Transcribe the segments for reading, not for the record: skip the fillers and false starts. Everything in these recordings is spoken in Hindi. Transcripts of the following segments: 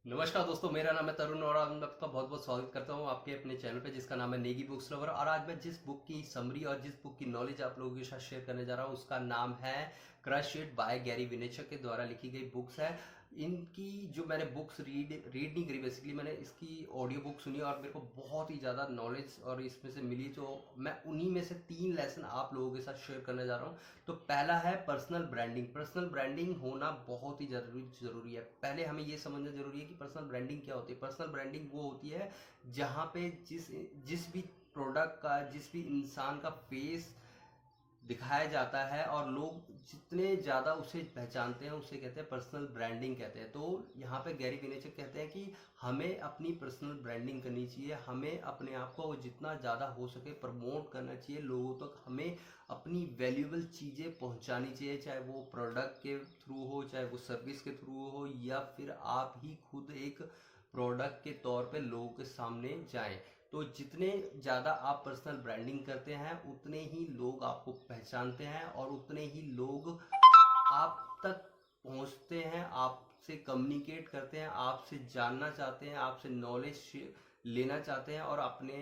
नमस्कार दोस्तों, मेरा नाम है तरुण और मैं आपका बहुत बहुत स्वागत करता हूं आपके अपने चैनल पे जिसका नाम है नेगी बुक्स लवर। और आज मैं जिस बुक की समरी और जिस बुक की नॉलेज आप लोगों के साथ शेयर करने जा रहा हूं उसका नाम है क्रश इट बाय गैरी विनेचक के द्वारा लिखी गई बुक्स है। इनकी जो मैंने बुक्स रीड नहीं करी, बेसिकली मैंने इसकी ऑडियो बुक सुनी और मेरे को बहुत ही ज़्यादा नॉलेज और इसमें से मिली, तो मैं उन्हीं में से 3 लेसन आप लोगों के साथ शेयर करने जा रहा हूँ। तो पहला है पर्सनल ब्रांडिंग। पर्सनल ब्रांडिंग होना बहुत ही जरूरी है। पहले हमें ये समझना जरूरी है कि पर्सनल ब्रांडिंग क्या होती है। पर्सनल ब्रांडिंग वो होती है जहाँ पे जिस जिस भी प्रोडक्ट का, जिस भी इंसान का फेस दिखाया जाता है और लोग जितने ज़्यादा उसे पहचानते हैं उसे कहते हैं पर्सनल ब्रांडिंग कहते हैं। तो यहाँ पे गैरी विनेचक कहते हैं कि हमें अपनी पर्सनल ब्रांडिंग करनी चाहिए, हमें अपने आप को जितना ज़्यादा हो सके प्रमोट करना चाहिए लोगों तक, हमें अपनी वैल्यूएबल चीज़ें पहुँचानी चाहिए, चाहे वो प्रोडक्ट के थ्रू हो, चाहे वो सर्विस के थ्रू हो, या फिर आप ही खुद एक प्रोडक्ट के तौर पे लोगों के सामने जाएं। तो जितने ज़्यादा आप पर्सनल ब्रांडिंग करते हैं उतने ही लोग आपको पहचानते हैं और उतने ही लोग आप तक पहुंचते हैं, आपसे कम्युनिकेट करते हैं, आपसे जानना चाहते हैं, आपसे नॉलेज लेना चाहते हैं और अपने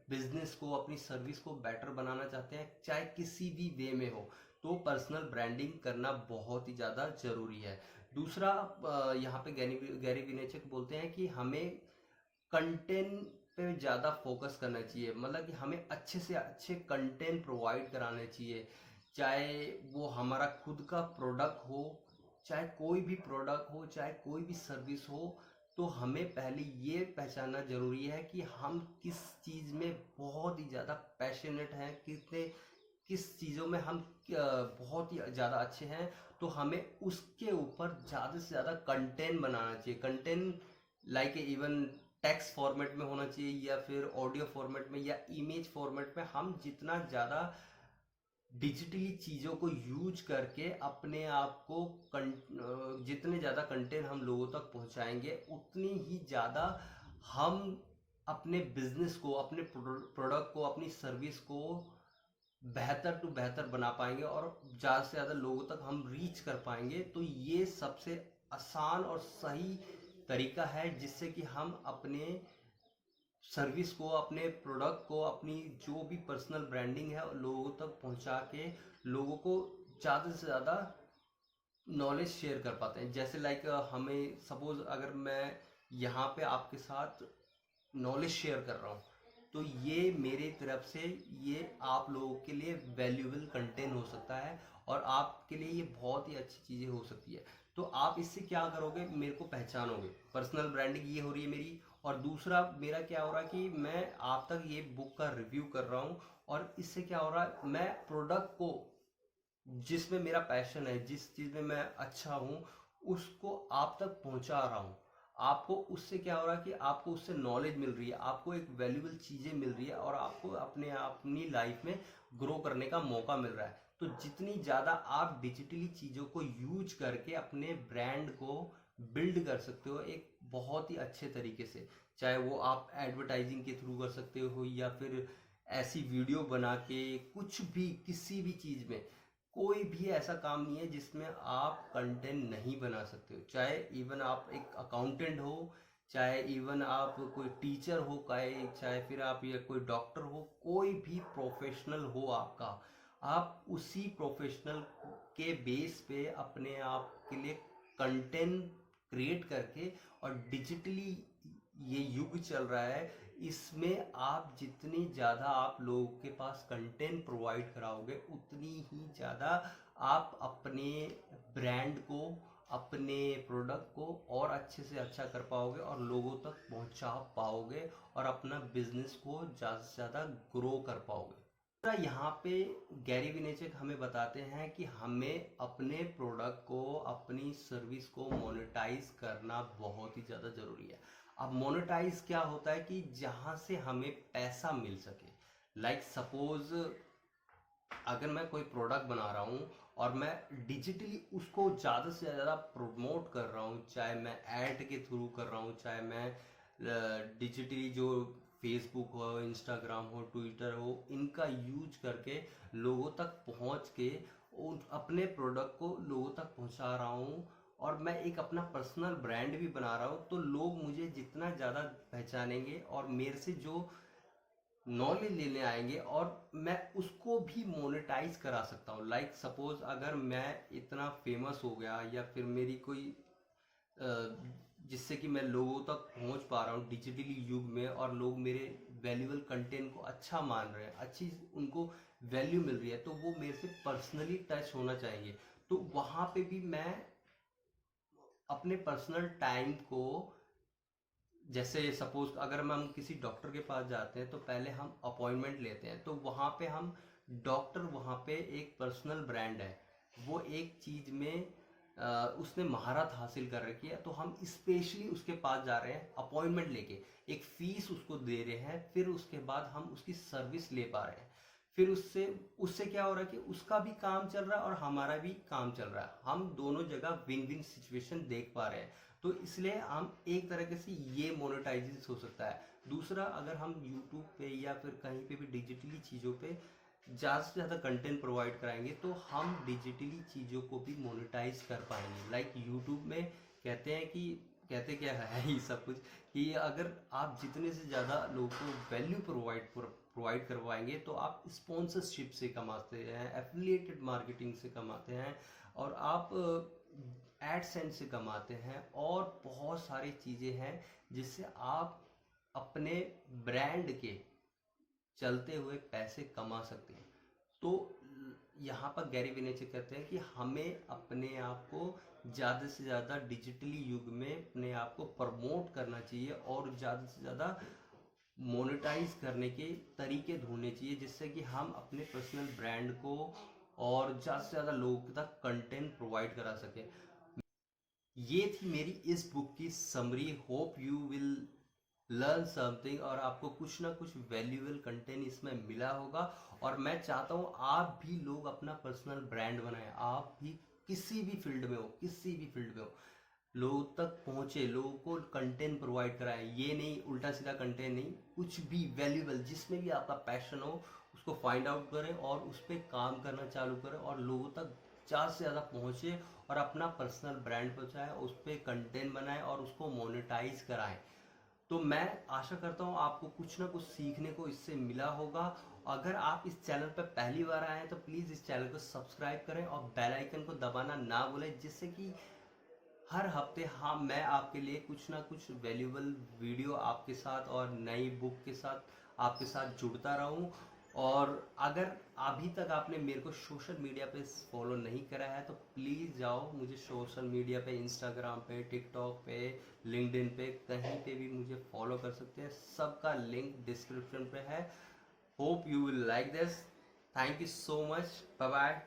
बिजनेस को, अपनी सर्विस को बेटर बनाना चाहते हैं, चाहे किसी भी वे में हो। तो पर्सनल ब्रांडिंग करना बहुत ही ज़्यादा ज़रूरी है। दूसरा, यहाँ पे गैरी विनेचक बोलते हैं कि हमें कंटेंट पे ज़्यादा फोकस करना चाहिए, मतलब कि हमें अच्छे से अच्छे कंटेंट प्रोवाइड कराने चाहिए, चाहे वो हमारा खुद का प्रोडक्ट हो, चाहे कोई भी प्रोडक्ट हो, चाहे कोई भी सर्विस हो। तो हमें पहले ये पहचानना ज़रूरी है कि हम किस चीज़ में बहुत ही ज़्यादा पैशनेट हैं, किस चीज़ों में हम बहुत ही ज़्यादा अच्छे हैं। तो हमें उसके ऊपर ज़्यादा से ज़्यादा कंटेंट बनाना चाहिए। Content like even text format में होना चाहिए या फिर ऑडियो फॉर्मेट में या इमेज फॉर्मेट में। हम जितना ज़्यादा डिजिटली चीज़ों को यूज करके अपने आप को जितने ज़्यादा कंटेंट हम लोगों तक पहुंचाएंगे उतनी ही ज़्यादा हम अपने बिजनेस को, अपने प्रोडक्ट को, अपनी सर्विस को बेहतर टू बेहतर बना पाएंगे और ज़्यादा से ज़्यादा लोगों तक हम रीच कर पाएंगे। तो ये सबसे आसान और सही तरीका है जिससे कि हम अपने सर्विस को, अपने प्रोडक्ट को, अपनी जो भी पर्सनल ब्रांडिंग है लोगों तक पहुंचा के लोगों को ज़्यादा से ज़्यादा नॉलेज शेयर कर पाते हैं। जैसे लाइक हमें सपोज अगर मैं यहाँ पे आपके साथ नॉलेज शेयर कर रहा हूँ तो ये मेरे तरफ से ये आप लोगों के लिए वैल्यूएबल कंटेंट हो सकता है और आपके लिए ये बहुत ही अच्छी चीज़ें हो सकती है। तो आप इससे क्या करोगे, मेरे को पहचानोगे। पर्सनल ब्रांडिंग ये हो रही है मेरी। और दूसरा मेरा क्या हो रहा है कि मैं आप तक ये बुक का रिव्यू कर रहा हूँ और इससे क्या हो रहा है, मैं प्रोडक्ट को जिसमें मेरा पैशन है, जिस चीज़ में मैं अच्छा हूँ उसको आप तक पहुँचा रहा हूँ। आपको उससे क्या हो रहा है कि आपको उससे नॉलेज मिल रही है, आपको एक वैल्यूएबल चीज़ें मिल रही है और आपको अपनी लाइफ में ग्रो करने का मौका मिल रहा है। तो जितनी ज़्यादा आप डिजिटली चीज़ों को यूज करके अपने ब्रांड को बिल्ड कर सकते हो एक बहुत ही अच्छे तरीके से, चाहे वो आप एडवर्टाइजिंग के थ्रू कर सकते हो या फिर ऐसी वीडियो बना के, कुछ भी किसी भी चीज़ में कोई भी ऐसा काम नहीं है जिसमें आप कंटेंट नहीं बना सकते हो। चाहे इवन आप एक अकाउंटेंट हो, चाहे इवन आप कोई टीचर हो, चाहे फिर आप ये कोई डॉक्टर हो, कोई भी प्रोफेशनल हो आपका, आप उसी प्रोफेशनल के बेस पे अपने आप के लिए कंटेंट क्रिएट करके, और डिजिटली ये युग चल रहा है, इसमें आप जितनी ज़्यादा आप लोगों के पास कंटेंट प्रोवाइड कराओगे उतनी ही ज़्यादा आप अपने ब्रांड को, अपने प्रोडक्ट को और अच्छे से अच्छा कर पाओगे और लोगों तक पहुंचा पाओगे और अपना बिजनेस को ज़्यादा से ज़्यादा ग्रो कर पाओगे। यहाँ पे गैरी विनेचक हमें बताते हैं कि हमें अपने प्रोडक्ट को, अपनी सर्विस को मोनेटाइज करना बहुत ही ज़्यादा ज़रूरी है। अब मोनेटाइज क्या होता है कि जहाँ से हमें पैसा मिल सके। लाइक सपोज अगर मैं कोई प्रोडक्ट बना रहा हूँ और मैं डिजिटली उसको ज़्यादा से ज़्यादा प्रमोट कर रहा हूँ, चाहे मैं ऐड के थ्रू कर रहा हूँ, चाहे मैं डिजिटली जो फेसबुक हो, इंस्टाग्राम हो, ट्विटर हो, इनका यूज करके लोगों तक पहुँच के अपने प्रोडक्ट को लोगों तक पहुँचा रहा हूँ, और मैं एक अपना पर्सनल ब्रांड भी बना रहा हूँ, तो लोग मुझे जितना ज़्यादा पहचानेंगे और मेरे से जो नॉलेज लेने आएंगे और मैं उसको भी मोनेटाइज करा सकता हूँ। लाइक सपोज अगर मैं इतना फेमस हो गया या फिर मेरी कोई जिससे कि मैं लोगों तक पहुंच पा रहा हूँ डिजिटली युग में, और लोग मेरे वैल्यूबल कंटेंट को अच्छा मान रहे हैं, अच्छी उनको वैल्यू मिल रही है, तो वो मेरे से पर्सनली टच होना चाहिए। तो वहाँ पे भी मैं अपने पर्सनल टाइम को, जैसे सपोज अगर हम किसी डॉक्टर के पास जाते हैं तो पहले हम अपॉइंटमेंट लेते हैं, तो वहाँ पे हम डॉक्टर, वहाँ पे एक पर्सनल ब्रांड है, वो एक चीज में उसने महारत हासिल कर रखी है, तो हम स्पेशली उसके पास जा रहे हैं अपॉइंटमेंट लेके, एक फीस उसको दे रहे हैं, फिर उसके बाद हम उसकी सर्विस ले पा रहे हैं। फिर उससे उससे क्या हो रहा है कि उसका भी काम चल रहा है और हमारा भी काम चल रहा है, हम दोनों जगह विन विन सिचुएशन देख पा रहे हैं। तो इसलिए हम एक तरीके से ये मोनेटाइजेशन हो सकता है। दूसरा, अगर हम यूट्यूब पे या फिर कहीं पे भी डिजिटली चीज़ों पे ज़्यादा से ज़्यादा कंटेंट प्रोवाइड कराएंगे तो हम डिजिटली चीज़ों को भी मोनेटाइज कर पाएंगे। लाइक यूट्यूब में कहते हैं कि, कहते क्या है ही सब कुछ, कि अगर आप जितने से ज़्यादा लोगों को वैल्यू प्रोवाइड करवाएंगे तो आप स्पॉन्सरशिप से कमाते हैं, एफिलिएटेड मार्केटिंग से कमाते हैं, और आप एडसेंस से कमाते हैं, और बहुत सारी चीज़ें हैं जिससे आप अपने ब्रांड के चलते हुए पैसे कमा सकते हैं। तो यहाँ पर गैरी विनेचर कहते हैं कि हमें अपने आप को ज़्यादा से ज़्यादा डिजिटली युग में अपने आप को प्रमोट करना चाहिए और ज़्यादा से ज़्यादा मोनेटाइज करने के तरीके ढूंढने चाहिए, जिससे कि हम अपने पर्सनल ब्रांड को और ज़्यादा से ज़्यादा लोगों तक कंटेंट प्रोवाइड करा सकें। ये थी मेरी इस बुक की summary. Hope you will learn something, और आपको कुछ ना कुछ वैल्यूएबल कंटेंट इसमें मिला होगा। और मैं चाहता हूँ आप भी लोग अपना पर्सनल ब्रांड बनाएं, आप भी किसी भी फील्ड में हो, किसी भी फील्ड में हो, लोगों तक पहुंचे, लोगों को कंटेंट प्रोवाइड कराएं। ये नहीं उल्टा सीधा कंटेंट नहीं, कुछ भी वैल्यूएबल जिसमें भी आपका पैशन हो उसको फाइंड आउट करें और उस पर काम करना चालू करें, और लोगों तक ज़्यादा से ज़्यादा पहुंचे और अपना पर्सनल ब्रांड पहुंचाएं, उस पर कंटेंट बनाएं और उसको मोनेटाइज कराएं। तो मैं आशा करता हूँ आपको कुछ ना कुछ सीखने को इससे मिला होगा। अगर आप इस चैनल पर पहली बार आए हैं तो प्लीज़ इस चैनल को सब्सक्राइब करें और बेल आइकन को दबाना ना भूलें, जिससे कि हर हफ्ते हाँ मैं आपके लिए कुछ ना कुछ वैल्यूबल वीडियो आपके साथ और नई बुक के साथ आपके साथ जुड़ता रहूं। और अगर अभी तक आपने मेरे को सोशल मीडिया पे फॉलो नहीं करा है तो प्लीज़ जाओ मुझे सोशल मीडिया पे, इंस्टाग्राम पे, टिकटॉक पे, लिंक्डइन पे, कहीं पे भी मुझे फॉलो कर सकते हैं। सबका लिंक डिस्क्रिप्शन पे है। Hope you will like this. Thank you so much. Bye bye.